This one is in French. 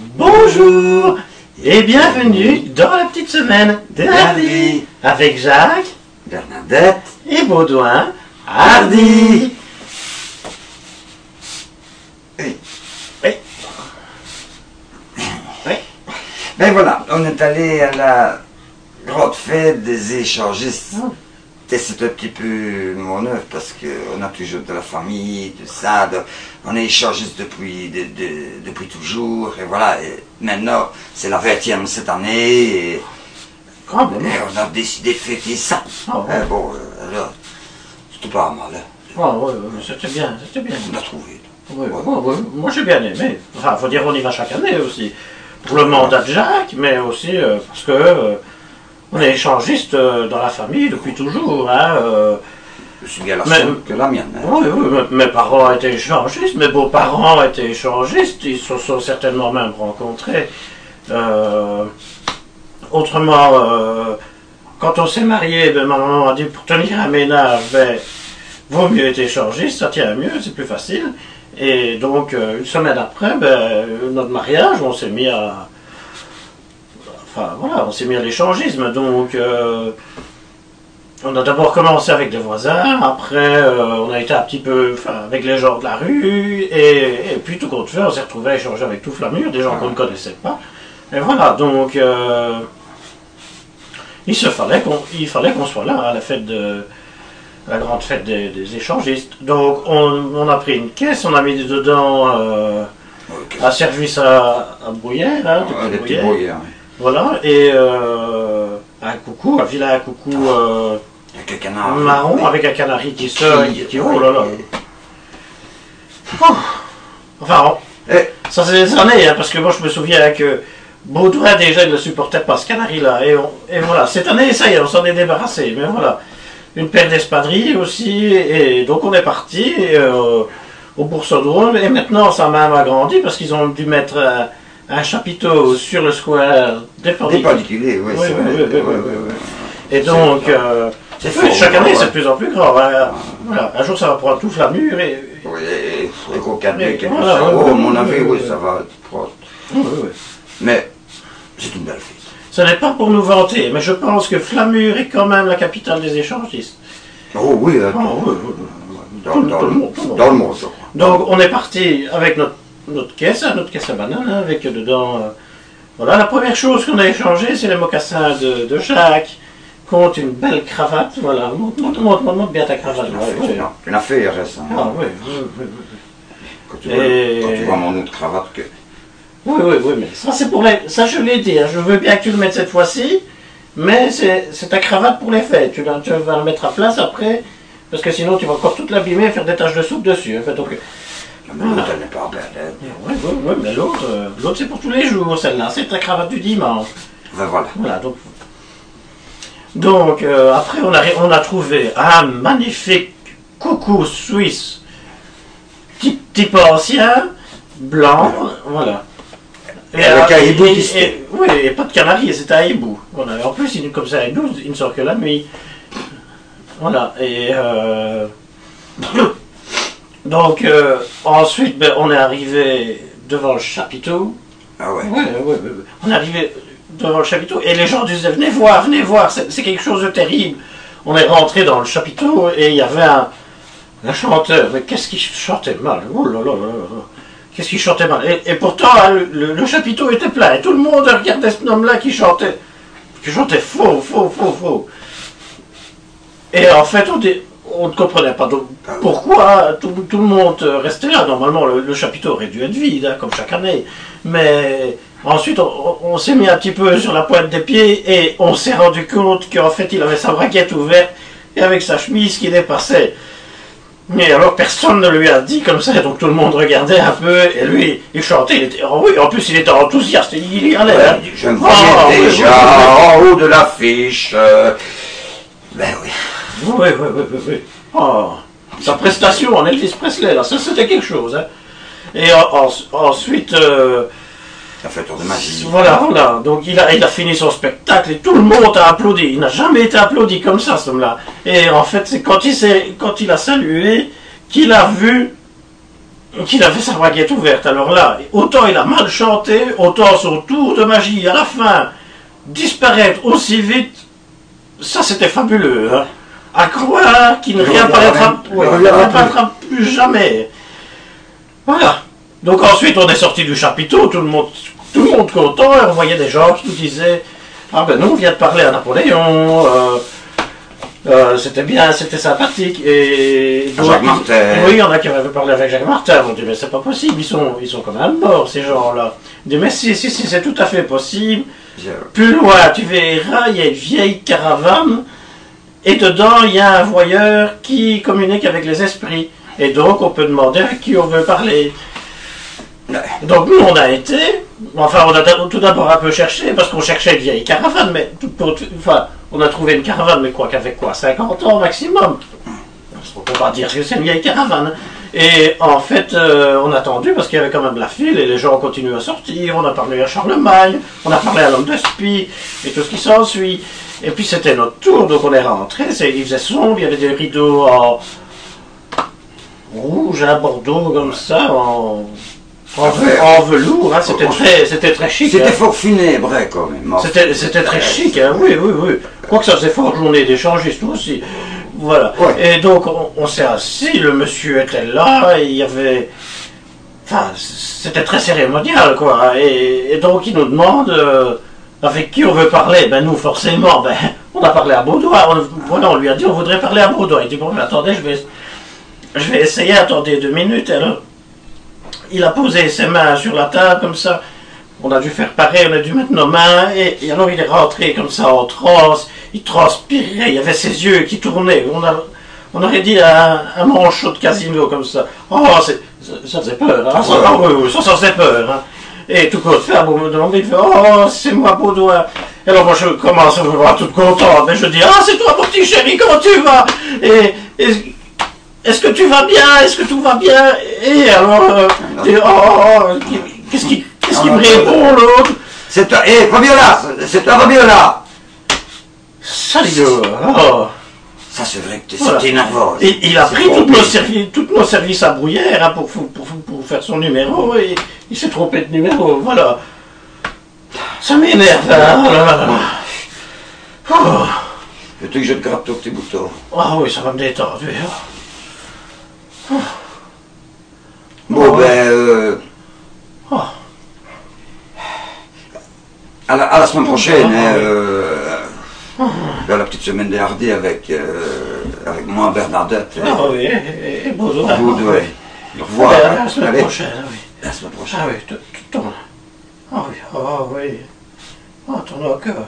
Bonjour et bienvenue dans la petite semaine de Hardy avec Jacques, Bernadette et Baudouin. Hardy. Oui. Oui. Oui. Ben voilà, on est allé à la grande fête des échangistes. Et c'est un petit peu mon œuvre parce qu'on a toujours de la famille, tout ça. On est échangistes depuis toujours. Et voilà, et maintenant c'est la 20e cette année. Et on a décidé de fêter ça. Oh, ouais. Bon, alors, c'était pas mal. Hein. Oh, ouais, c'était bien, c'était bien. On a trouvé. Ouais, ouais, moi j'ai bien aimé. Enfin, faut dire on y va chaque année aussi. Pour le mandat de Jacques, mais aussi parce que on est échangiste dans la famille depuis toujours. Hein, Je suis bien la seule que la mienne. Hein. Oui, mes parents étaient échangistes, mes beaux-parents étaient échangistes, ils se sont certainement même rencontrés. Autrement, quand on s'est marié, ben, ma maman a dit pour tenir un ménage, ben, vaut mieux être échangiste, ça tient mieux, c'est plus facile. Et donc, une semaine après, ben, notre mariage, on s'est mis à... Enfin, voilà, on s'est mis à l'échangisme. Donc, on a d'abord commencé avec des voisins, après, on a été un petit peu avec les gens de la rue, et puis tout compte fait, on s'est retrouvé à échanger avec tout Flamur, des gens qu'on ne connaissait pas. Et voilà, donc, il fallait qu'on soit là à la fête de... la grande fête des échangistes. Donc on a pris une caisse, on a mis dedans un service à bruyère, hein, des petits bruyères. Voilà, et un coucou, un vilain coucou avec un canard marron avec un canari qui sort, qui oh là là. Oh. Enfin, ça c'est des années, hein, parce que moi je me souviens que Baudouin déjà il ne supportait pas ce canari-là, et voilà, cette année ça y est, on s'en est débarrassé, mais voilà. Une paire d'espadrilles aussi, et donc on est parti au Boursodrome, et maintenant ça a même agrandi parce qu'ils ont dû mettre un chapiteau sur le square des particuliers. Oui, oui, c'est vrai. Et donc, chaque année c'est de plus en plus grand. Voilà. Un jour ça va prendre tout Flamur et... Oui, et qu'au cabinet, quelque chose. Voilà, à mon avis, oui, ça va être proche. Oui. Mais c'est une belle fête. Ce n'est pas pour nous vanter, mais je pense que Flamur est quand même la capitale des échangistes. Oh oui, dans le monde, je crois. Donc on est parti avec notre caisse à banane, hein, avec dedans... voilà, la première chose qu'on a échangée, c'est les mocassins de Jacques, contre une belle cravate. Voilà, montre bien ta cravate. Tu l'as fait récemment. Ah oui. Quand tu vois mon autre cravate que... Oui, mais ça c'est pour les... Ça je l'ai dit, hein. Je veux bien que tu le mettes cette fois-ci, mais c'est ta cravate pour les fêtes. Tu vas la mettre à place après, parce que sinon tu vas encore toute l'abîmer et faire des taches de soupe dessus. En fait, donc... Mais l'autre elle n'est pas belle. Oui, mais l'autre c'est pour tous les jours, celle-là. C'est ta cravate du dimanche. Ben voilà. Voilà, donc après on a trouvé un magnifique coucou suisse, type ancien, blanc, voilà. Et avec un hibou oui, et pas de canari, c'était un hibou. Voilà. En plus, comme ça, un hibou, il ne sort que la nuit. Voilà, et donc ensuite, ben, on est arrivé devant le chapiteau. Ah ouais. Ouais. On est arrivé devant le chapiteau et les gens disaient venez voir, c'est quelque chose de terrible. On est rentré dans le chapiteau et il y avait un chanteur, mais qu'est-ce qu'il chantait mal. Oh là là. Qu'est-ce qu'il chantait mal. Et pourtant, hein, le chapiteau était plein. Et tout le monde regardait ce homme-là qui chantait faux. Et en fait, on ne comprenait pas pourquoi tout le monde restait là. Normalement, le chapiteau aurait dû être vide, hein, comme chaque année. Mais ensuite, on s'est mis un petit peu sur la pointe des pieds et on s'est rendu compte qu'en fait, il avait sa braguette ouverte et avec sa chemise qui dépassait. Mais alors personne ne lui a dit comme ça, donc tout le monde regardait un peu, et lui, il chantait, en plus il était enthousiaste, il y allait. Hein. Je me voyais déjà en haut de l'affiche. Ben oui. Oui. Oh, sa prestation en Elvis Presley, là, ça c'était quelque chose. Hein. Et ensuite... Ça fait tour de magie. Voilà. Donc il a fini son spectacle et tout le monde a applaudi. Il n'a jamais été applaudi comme ça, ce homme-là. Et en fait, c'est quand il a salué qu'il a vu qu'il avait sa baguette ouverte. Alors là, autant il a mal chanté, autant son tour de magie à la fin, disparaître aussi vite, ça c'était fabuleux. Hein. À croire qu'il ne réapparaîtra plus jamais. Voilà. Donc ensuite on est sorti du chapiteau, tout le monde content, et on voyait des gens qui nous disaient ah ben nous on vient de parler à Napoléon, c'était bien, c'était sympathique. Et Jacques Martin. Oui, il y en a qui avaient parlé avec Jacques Martin. On dit mais c'est pas possible, ils sont quand même morts ces gens-là. On dit mais si, c'est tout à fait possible. Plus loin, tu verras, il y a une vieille caravane et dedans il y a un voyeur qui communique avec les esprits. Et donc on peut demander à qui on veut parler. Donc nous on a été, enfin on a tout d'abord un peu cherché parce qu'on cherchait une vieille caravane, mais enfin on a trouvé une caravane, mais quoi qu'avec quoi 50 ans maximum. On peut pas dire que c'est une vieille caravane. Et en fait on a attendu parce qu'il y avait quand même la file et les gens ont continué à sortir, on a parlé à Charlemagne, on a parlé à l'homme de Spie et tout ce qui s'ensuit. Et puis c'était notre tour, donc on est rentré, il faisait sombre, il y avait des rideaux en rouge, à Bordeaux comme ça, en velours, hein, c'était très chic. C'était hein. fort funèbre quand même. C'était très chic, hein, oui. Quoique ça faisait fort journée d'échangistes aussi. Voilà. Ouais. Et donc on s'est assis, le monsieur était là, et il y avait. Enfin, c'était très cérémonial, quoi. Et donc il nous demande avec qui on veut parler. Ben nous, forcément, on a parlé à Baudouin. On lui a dit on voudrait parler à Baudouin. Il dit bon, mais attendez, je vais essayer, attendez 2 minutes. Alors, il a posé ses mains sur la table comme ça. On a dû faire pareil, on a dû mettre nos mains. Et alors il est rentré comme ça en transe. Il transpirait, il y avait ses yeux qui tournaient. On aurait dit un manchot de casino comme ça. Oh, ça faisait peur. Hein, ça faisait peur. Hein. Et tout compte fait, bon, me demander, il fait oh, c'est moi Baudouin. Et alors moi je commence à me voir tout content. Mais je dis ah, c'est toi mon petit chéri, comment tu vas? Et est-ce que tu vas bien? Est-ce que tout va bien? Et alors, qu'est-ce qui me répond l'autre? C'est toi, Fabiola, c'est toi Fabiola. Salut. Oh. Ça c'est vrai que c'était nerveux. Et il a pris toutes nos services à Bruyères hein, pour faire son numéro et il s'est trompé de numéro. Voilà. Ça m'énerve. Hein. Oh. Veux-tu que je te gratte ton petit bouton? Ah oui, ça va me détendre. Bon, Oh. À la semaine prochaine, dans la petite semaine des Hardis avec moi, Bernadette. Ah oui, et Baudouin. Baudouin. Au revoir. La semaine prochaine, oui. La semaine prochaine. Ah oui, tout ton. Ah oui, ah oui. Ah, ton cœur.